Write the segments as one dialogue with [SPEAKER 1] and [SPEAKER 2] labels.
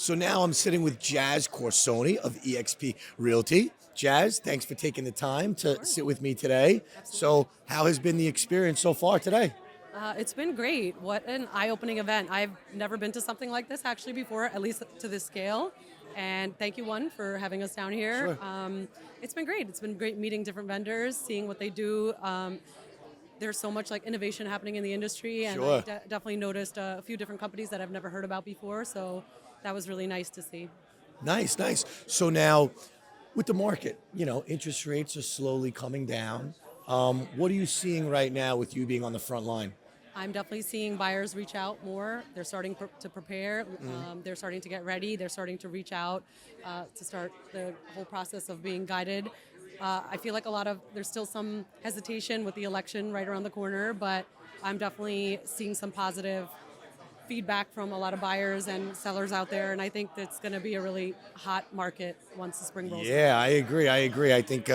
[SPEAKER 1] So now I'm sitting with Jasmeet Kaur-Soni of EXP Realty. Jazz, thanks for taking the time to sit with me today. So how has been the experience so far today?
[SPEAKER 2] It's been great. What an eye-opening event. I've never been to something like this actually before, at least to this scale. And thank you, One, for having us down here.
[SPEAKER 1] Sure.
[SPEAKER 2] It's been great. It's been great meeting different vendors, seeing what they do. There's so much like innovation happening in the industry, and
[SPEAKER 1] Sure.
[SPEAKER 2] definitely noticed a few different companies that I've never heard about before. So that was really nice to see.
[SPEAKER 1] Nice, nice. So now with the market, interest rates are slowly coming down. What are you seeing right now with you being on the front line?
[SPEAKER 2] I'm definitely seeing buyers reach out more. They're starting to prepare. They're starting to get ready. They're starting to reach out to start the whole process of being guided. I feel like there's still some hesitation with the election right around the corner, but I'm definitely seeing some positive feedback from a lot of buyers and sellers out there, and I think that's going to be a really hot market once the spring rolls around.
[SPEAKER 1] Yeah, I agree. I think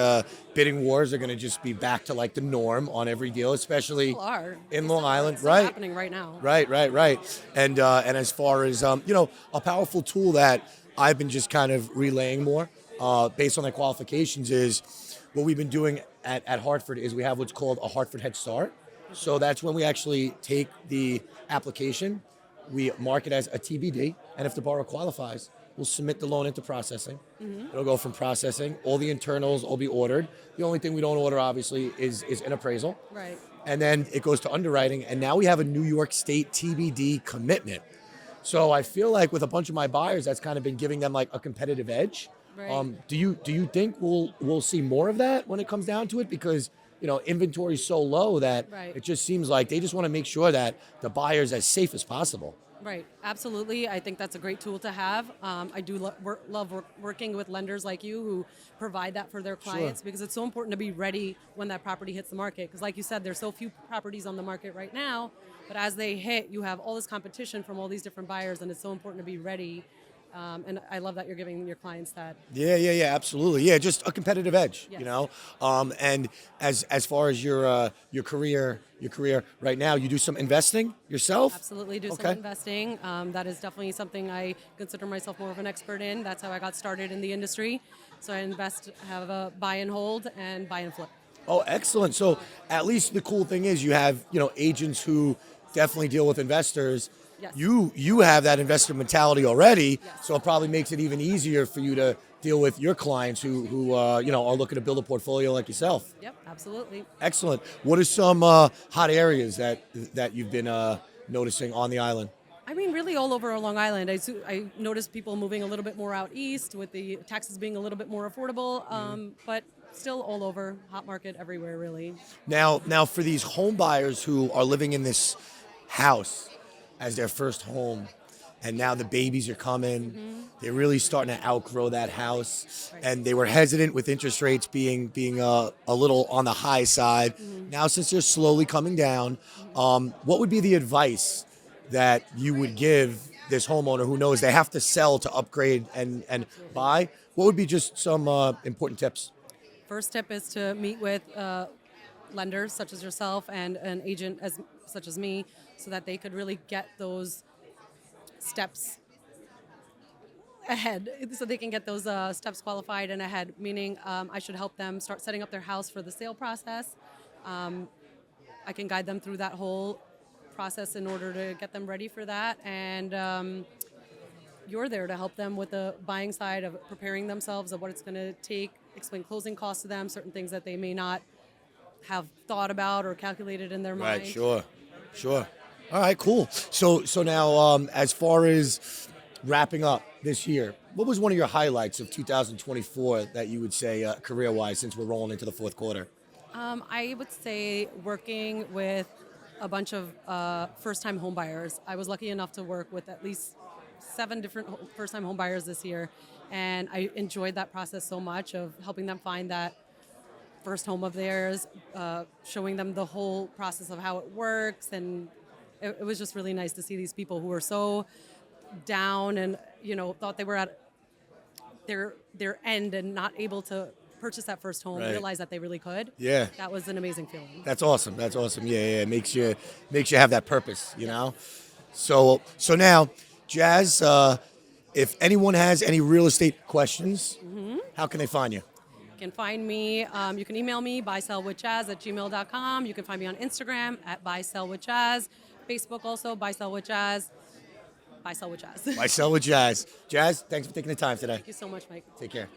[SPEAKER 1] bidding wars are going to just be back to like the norm on every deal, especially
[SPEAKER 2] Still are.
[SPEAKER 1] in
[SPEAKER 2] They
[SPEAKER 1] Long
[SPEAKER 2] still are.
[SPEAKER 1] Island,
[SPEAKER 2] It's still
[SPEAKER 1] right?
[SPEAKER 2] happening right now.
[SPEAKER 1] Right. And as far as a powerful tool that I've been just kind of relaying more based on their qualifications is what we've been doing at Hartford is we have what's called a Hartford Head Start. So that's when we actually take the application, we mark it as a TBD, and if the borrower qualifies, we'll submit the loan into processing. It'll go from processing. All the internals will be ordered. The only thing we don't order, obviously, is an appraisal.
[SPEAKER 2] Right.
[SPEAKER 1] And then it goes to underwriting, and now we have a New York State TBD commitment. So I feel like with a bunch of my buyers, that's kind of been giving them like a competitive edge.
[SPEAKER 2] Right.
[SPEAKER 1] Do you think we'll see more of that when it comes down to it? Because inventory is so low that
[SPEAKER 2] Right.
[SPEAKER 1] it just seems like they just want to make sure that the buyer's as safe as possible.
[SPEAKER 2] Right, absolutely. I think that's a great tool to have. I do love working with lenders like you who provide that for their clients because it's so important to be ready when that property hits the market. Because like you said, there's so few properties on the market right now, but as they hit, you have all this competition from all these different buyers, and it's so important to be ready. And I love that you're giving your clients that.
[SPEAKER 1] Yeah, absolutely. Yeah, just a competitive edge,
[SPEAKER 2] Yes.
[SPEAKER 1] And as far as your career right now, you do some investing yourself?
[SPEAKER 2] Absolutely do some
[SPEAKER 1] Okay.
[SPEAKER 2] investing. That is definitely something I consider myself more of an expert in. That's how I got started in the industry. So I have a buy and hold and buy and flip.
[SPEAKER 1] Oh, excellent. So at least the cool thing is you have, agents who definitely deal with investors.
[SPEAKER 2] Yes.
[SPEAKER 1] You have that investor mentality already,
[SPEAKER 2] Yes.
[SPEAKER 1] so it probably makes it even easier for you to deal with your clients who are looking to build a portfolio like yourself.
[SPEAKER 2] Yep, absolutely.
[SPEAKER 1] Excellent. What are some hot areas that you've been noticing on the island?
[SPEAKER 2] I mean, really all over Long Island. I noticed people moving a little bit more out east with the taxes being a little bit more affordable, but still all over, hot market everywhere, really.
[SPEAKER 1] Now for these home buyers who are living in this house as their first home, and now the babies are coming, they're really starting to outgrow that house,
[SPEAKER 2] Right.
[SPEAKER 1] and they were hesitant with interest rates being a little on the high side. Now, since they're slowly coming down, what would be the advice that you would give this homeowner who knows they have to sell to upgrade and buy? What would be just some important tips?
[SPEAKER 2] First tip is to meet with lenders such as yourself and an agent such as me so that they could really get those steps ahead, so they can get those steps qualified and ahead, meaning I should help them start setting up their house for the sale process. I can guide them through that whole process in order to get them ready for that, and you're there to help them with the buying side of preparing themselves of what it's going to take, explain closing costs to them, certain things that they may not have thought about or calculated in their mind.
[SPEAKER 1] Right, sure. All right, cool. So now, as far as wrapping up this year, what was one of your highlights of 2024 that you would say career-wise, since we're rolling into the fourth quarter?
[SPEAKER 2] I would say working with a bunch of first-time homebuyers. I was lucky enough to work with at least 7 different first-time homebuyers this year, and I enjoyed that process so much of helping them find that first home of theirs, showing them the whole process of how it works, and it was just really nice to see these people who were so down and thought they were at their end and not able to purchase that first home,
[SPEAKER 1] Right.
[SPEAKER 2] realize that they really could.
[SPEAKER 1] Yeah.
[SPEAKER 2] That was an amazing feeling.
[SPEAKER 1] That's awesome. Yeah. It makes you have that purpose, So now, Jazz, if anyone has any real estate questions, how can they find you?
[SPEAKER 2] You can find me, you can email me, buysellwithjazz@gmail.com. You can find me on Instagram at buysellwithjazz. Facebook also, buysellwithjazz. Buy, sell with Jazz.
[SPEAKER 1] Buy Sell with Jazz. Jazz, thanks for taking the time today.
[SPEAKER 2] Thank you so much, Mike.
[SPEAKER 1] Take care.